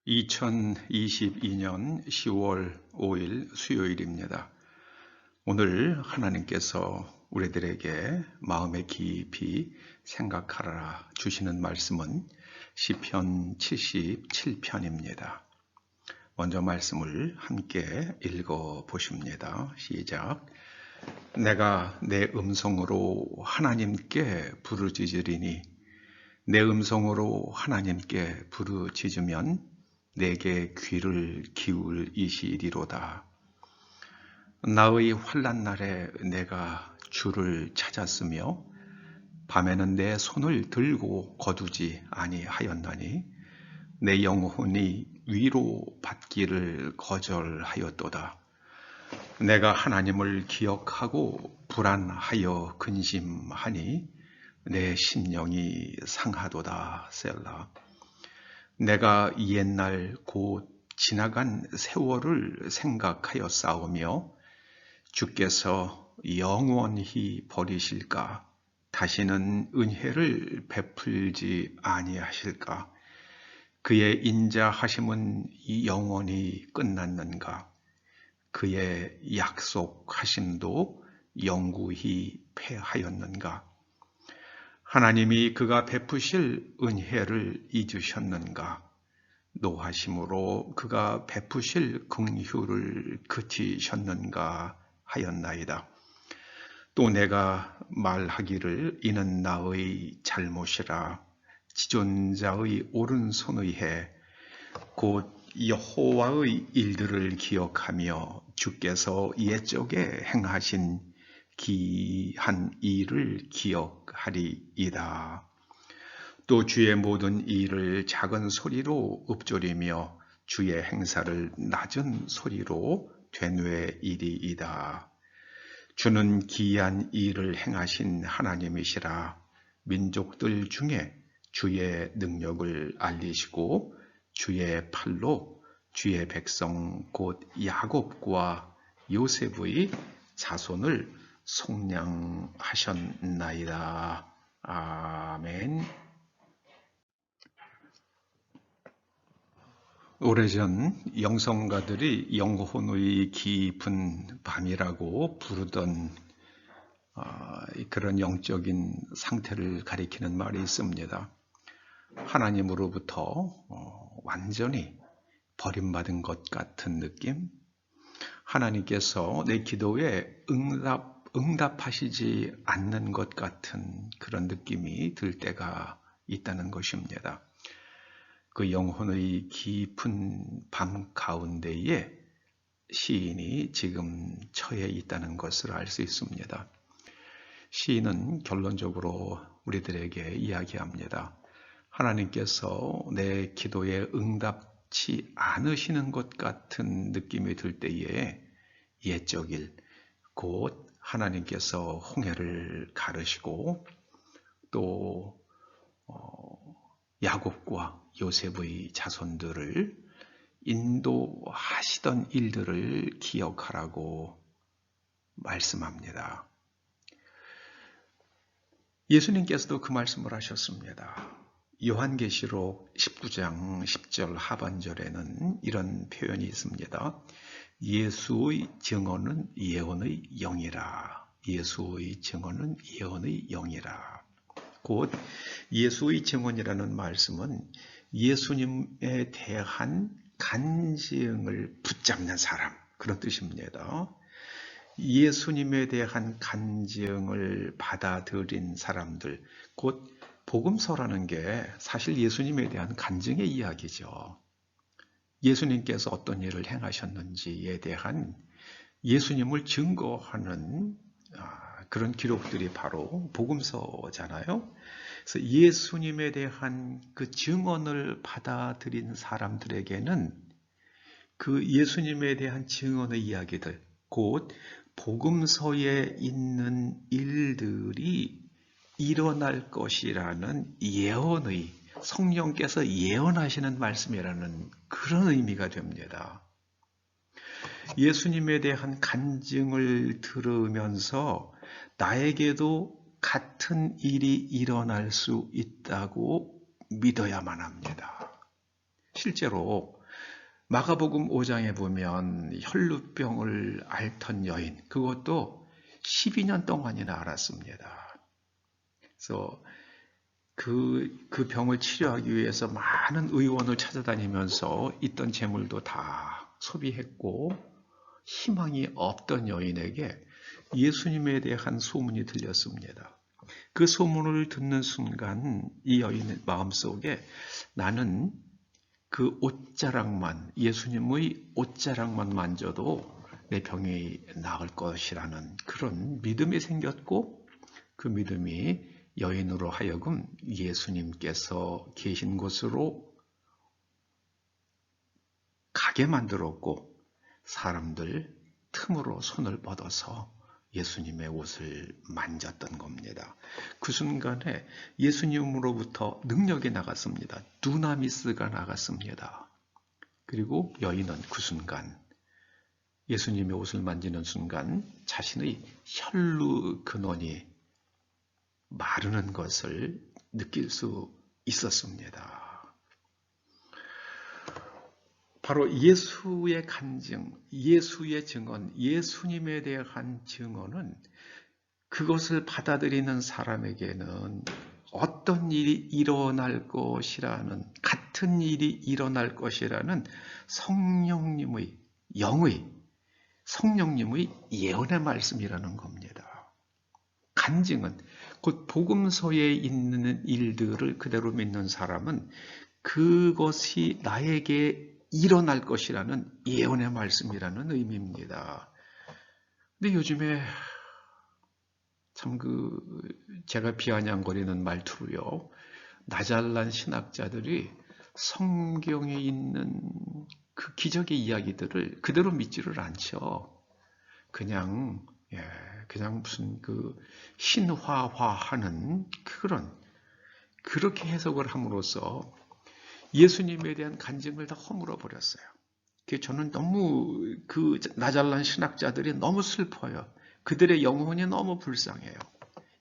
2022년 10월 5일 수요일입니다. 오늘 하나님께서 우리들에게 마음에 깊이 생각하라 주시는 말씀은 시편 77편입니다. 먼저 말씀을 함께 읽어 보십니다. 시작. 내가 내 음성으로 하나님께 부르짖으리니 내 음성으로 하나님께 부르짖으면 내게 귀를 기울이시리로다. 나의 환난 날에 내가 주를 찾았으며 밤에는 내 손을 들고 거두지 아니하였나니 내 영혼이 위로 받기를 거절하였도다. 내가 하나님을 기억하고 불안하여 근심하니 내 심령이 상하도다. 셀라. 내가 옛날 곧 지나간 세월을 생각하여 싸우며 주께서 영원히 버리실까? 다시는 은혜를 베풀지 아니하실까? 그의 인자하심은 영원히 끝났는가? 그의 약속하심도 영구히 패하였는가? 하나님이 그가 베푸실 은혜를 잊으셨는가? 노하심으로 그가 베푸실 긍휼을 그치셨는가 하였나이다. 또 내가 말하기를 이는 나의 잘못이라 지존자의 오른손의 해 곧 여호와의 일들을 기억하며 주께서 옛적에 행하신 기한 일을 기억하리이다. 또 주의 모든 일을 작은 소리로 읊조리며 주의 행사를 낮은 소리로 되뇌이리이다. 주는 기이한 일을 행하신 하나님이시라. 민족들 중에 주의 능력을 알리시고 주의 팔로 주의 백성 곧 야곱과 요셉의 자손을 속량하셨나이다. 아멘. 오래전 영성가들이 영혼의 깊은 밤이라고 부르던 그런 영적인 상태를 가리키는 말이 있습니다. 하나님으로부터 완전히 버림받은 것 같은 느낌? 하나님께서 내 기도에 응답하시지 않는 것 같은 그런 느낌이 들 때가 있다는 것입니다. 그 영혼의 깊은 밤 가운데에 시인이 지금 처해 있다는 것을 알 수 있습니다. 시인은 결론적으로 우리들에게 이야기합니다. 하나님께서 내 기도에 응답치 않으시는 것 같은 느낌이 들 때에 옛적일 곧 하나님께서 홍해를 가르시고 또 야곱과 요셉의 자손들을 인도하시던 일들을 기억하라고 말씀합니다. 예수님께서도 그 말씀을 하셨습니다. 요한계시록 19장 10절 하반절에는 이런 표현이 있습니다. 예수의 증언은 예언의 영이라. 예수의 증언은 예언의 영이라. 곧 예수의 증언이라는 말씀은 예수님에 대한 간증을 붙잡는 사람, 그런 뜻입니다. 예수님에 대한 간증을 받아들인 사람들, 곧 복음서라는 게 사실 예수님에 대한 간증의 이야기죠. 예수님께서 어떤 일을 행하셨는지에 대한 예수님을 증거하는 그런 기록들이 바로 복음서잖아요. 그래서 예수님에 대한 그 증언을 받아들인 사람들에게는 그 예수님에 대한 증언의 이야기들, 곧 복음서에 있는 일들이 일어날 것이라는 예언의, 성령께서 예언하시는 말씀이라는 그런 의미가 됩니다. 예수님에 대한 간증을 들으면서 나에게도 같은 일이 일어날 수 있다고 믿어야만 합니다. 실제로 마가복음 5장에 보면 혈루병을 앓던 여인, 그것도 12년 동안이나 앓았습니다. 그래서 그 병을 치료하기 위해서 많은 의원을 찾아다니면서 있던 재물도 다 소비했고 희망이 없던 여인에게 예수님에 대한 소문이 들렸습니다. 그 소문을 듣는 순간 이 여인의 마음속에 나는 그 옷자락만, 예수님의 옷자락만 만져도 내 병이 나을 것이라는 그런 믿음이 생겼고, 그 믿음이 여인으로 하여금 예수님께서 계신 곳으로 가게 만들었고, 사람들 틈으로 손을 뻗어서 예수님의 옷을 만졌던 겁니다. 그 순간에 예수님으로부터 능력이 나갔습니다. 두나미스가 나갔습니다. 그리고 여인은 그 순간 예수님의 옷을 만지는 순간 자신의 혈루 근원이 마르는 것을 느낄 수 있었습니다. 바로 예수의 간증, 예수의 증언, 예수님에 대한 증언은 그것을 받아들이는 사람에게는 어떤 일이 일어날 것이라는, 같은 일이 일어날 것이라는 성령님의, 성령님의 예언의 말씀이라는 겁니다. 간증은 곧 복음서에 있는 일들을 그대로 믿는 사람은 그것이 나에게 일어날 것이라는 예언의 말씀이라는 의미입니다. 근데 요즘에 참 제가 비아냥거리는 말투로요, 나잘난 신학자들이 성경에 있는 그 기적의 이야기들을 그대로 믿지를 않죠. 그냥 무슨 신화화하는 그렇게 해석을 함으로써 예수님에 대한 간증을 다 허물어 버렸어요. 저는 너무 나잘난 신학자들이 너무 슬퍼요. 그들의 영혼이 너무 불쌍해요.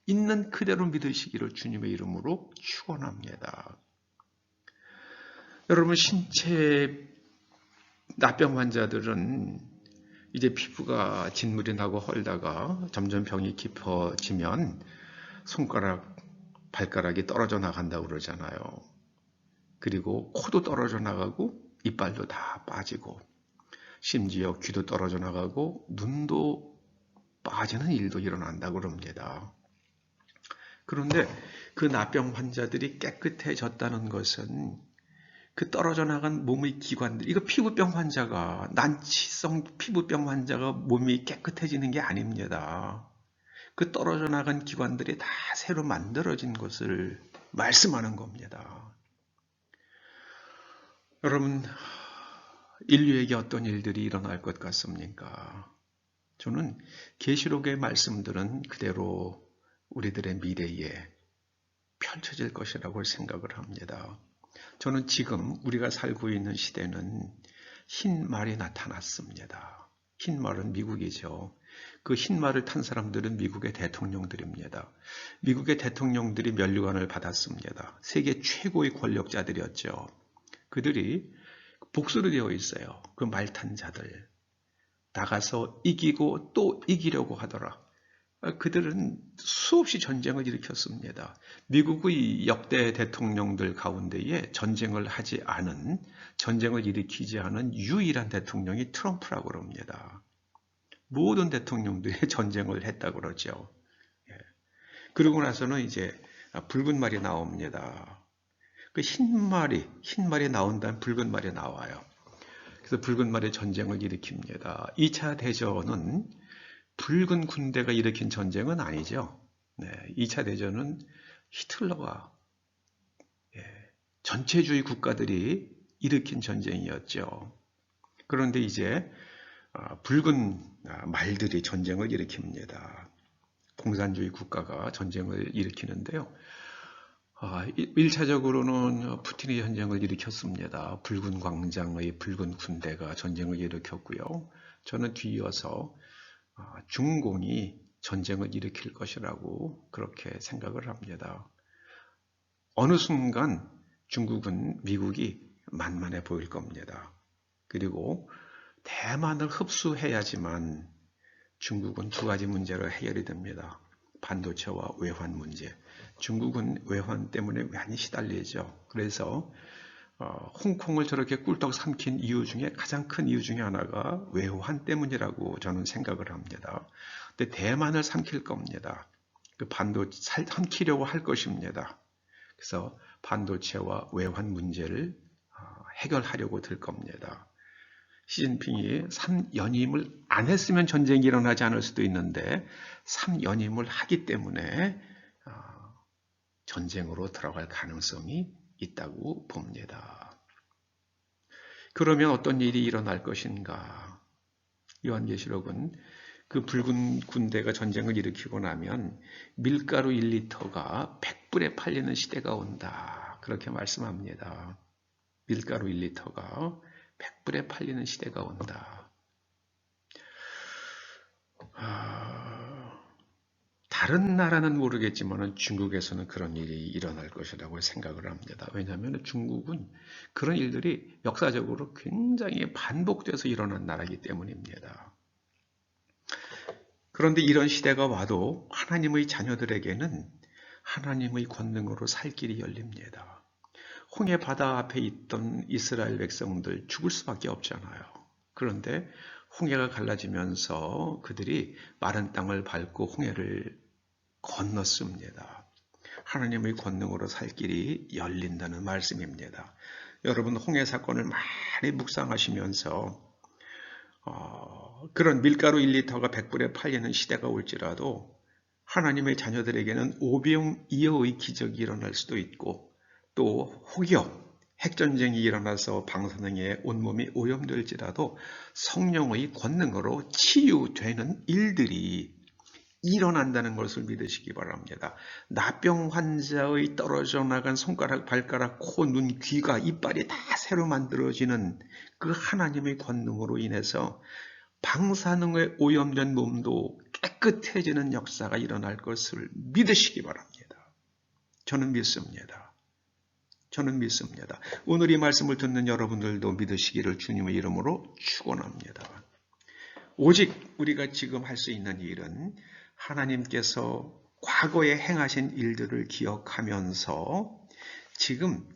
있는 그대로 믿으시기를 주님의 이름으로 축원합니다. 여러분, 신체 나병 환자들은 이제 피부가 진물이 나고 헐다가 점점 병이 깊어지면 손가락, 발가락이 떨어져 나간다고 그러잖아요. 그리고 코도 떨어져 나가고 이빨도 다 빠지고 심지어 귀도 떨어져 나가고 눈도 빠지는 일도 일어난다고 그럽니다. 그런데 그 나병 환자들이 깨끗해졌다는 것은 그 떨어져 나간 몸의 기관들, 이거 피부병 환자가, 난치성 피부병 환자가 몸이 깨끗해지는 게 아닙니다. 그 떨어져 나간 기관들이 다 새로 만들어진 것을 말씀하는 겁니다. 여러분, 인류에게 어떤 일들이 일어날 것 같습니까? 저는 계시록의 말씀들은 그대로 우리들의 미래에 펼쳐질 것이라고 생각을 합니다. 저는 지금 우리가 살고 있는 시대는 흰 말이 나타났습니다. 흰 말은 미국이죠. 그 흰 말을 탄 사람들은 미국의 대통령들입니다. 미국의 대통령들이 면류관을 받았습니다. 세계 최고의 권력자들이었죠. 그들이 복수로 되어 있어요. 그 말 탄 자들. 나가서 이기고 또 이기려고 하더라. 그들은 수없이 전쟁을 일으켰습니다. 미국의 역대 대통령들 가운데에 전쟁을 일으키지 않은 유일한 대통령이 트럼프라고 그럽니다. 모든 대통령들이 전쟁을 했다고 그러죠. 그러고 나서는 이제 붉은 말이 나옵니다. 그 흰 말이 나온 다음 붉은 말이 나와요. 그래서 붉은 말이 전쟁을 일으킵니다. 2차 대전은 붉은 군대가 일으킨 전쟁은 아니죠. 2차 대전은 히틀러가 전체주의 국가들이 일으킨 전쟁이었죠. 그런데 이제 붉은 말들이 전쟁을 일으킵니다. 공산주의 국가가 전쟁을 일으키는데요. 1차적으로는 푸틴이 전쟁을 일으켰습니다. 붉은 광장의 붉은 군대가 전쟁을 일으켰고요. 저는 뒤이어서 중공이 전쟁을 일으킬 것이라고 그렇게 생각을 합니다. 어느 순간 중국은 미국이 만만해 보일 겁니다. 그리고 대만을 흡수해야지만 중국은 두 가지 문제로 해결이 됩니다. 반도체와 외환 문제. 중국은 외환 때문에 많이 시달리죠. 그래서 홍콩을 저렇게 꿀떡 삼킨 이유 중에 가장 큰 이유 중에 하나가 외환 때문이라고 저는 생각을 합니다. 근데 대만을 삼킬 겁니다. 그 반도체 삼키려고 할 것입니다. 그래서 반도체와 외환 문제를 해결하려고 들 겁니다. 시진핑이 3연임을 안 했으면 전쟁이 일어나지 않을 수도 있는데 3연임을 하기 때문에 전쟁으로 들어갈 가능성이 있다고 봅니다. 그러면 어떤 일이 일어날 것인가? 요한계시록은 그 붉은 군대가 전쟁을 일으키고 나면 밀가루 1리터가 100불에 팔리는 시대가 온다. 그렇게 말씀합니다. 밀가루 1리터가 100불에 팔리는 시대가 온다. 다른 나라는 모르겠지만 중국에서는 그런 일이 일어날 것이라고 생각을 합니다. 왜냐하면 중국은 그런 일들이 역사적으로 굉장히 반복돼서 일어난 나라이기 때문입니다. 그런데 이런 시대가 와도 하나님의 자녀들에게는 하나님의 권능으로 살 길이 열립니다. 홍해 바다 앞에 있던 이스라엘 백성들 죽을 수밖에 없잖아요. 그런데 홍해가 갈라지면서 그들이 마른 땅을 밟고 홍해를 건넜습니다. 하나님의 권능으로 살 길이 열린다는 말씀입니다. 여러분 홍해 사건을 많이 묵상하시면서 그런 밀가루 1리터가 100불에 팔리는 시대가 올지라도 하나님의 자녀들에게는 오병이어의 기적이 일어날 수도 있고 또 혹여 핵전쟁이 일어나서 방사능에 온몸이 오염될지라도 성령의 권능으로 치유되는 일들이 일어난다는 것을 믿으시기 바랍니다. 나병 환자의 떨어져 나간 손가락, 발가락, 코, 눈, 귀가, 이빨이 다 새로 만들어지는 그 하나님의 권능으로 인해서 방사능에 오염된 몸도 깨끗해지는 역사가 일어날 것을 믿으시기 바랍니다. 저는 믿습니다. 저는 믿습니다. 오늘 이 말씀을 듣는 여러분들도 믿으시기를 주님의 이름으로 축원합니다. 오직 우리가 지금 할 수 있는 일은 하나님께서 과거에 행하신 일들을 기억하면서 지금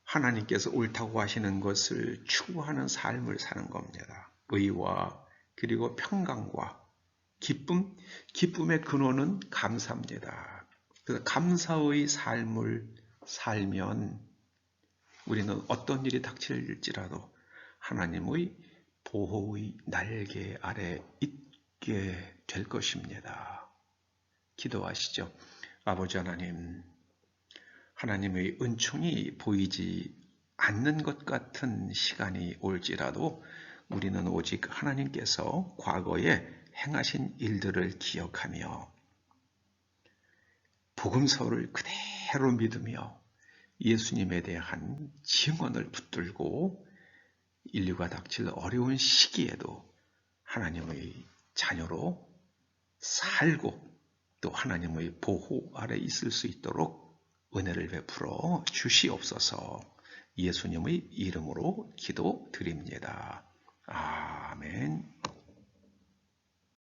하나님께서 옳다고 하시는 것을 추구하는 삶을 사는 겁니다. 의와 그리고 평강과 기쁨, 기쁨의 근원은 감사입니다. 그래서 감사의 삶을 살면 우리는 어떤 일이 닥칠지라도 하나님의 보호의 날개 아래 있게 될 것입니다. 기도하시죠. 아버지 하나님, 하나님의 은총이 보이지 않는 것 같은 시간이 올지라도 우리는 오직 하나님께서 과거에 행하신 일들을 기억하며 복음서를 그대로 믿으며 예수님에 대한 증언을 붙들고 인류가 닥칠 어려운 시기에도 하나님의 자녀로 살고 또 하나님의 보호 아래 있을 수 있도록 은혜를 베풀어 주시옵소서. 예수님의 이름으로 기도드립니다. 아멘.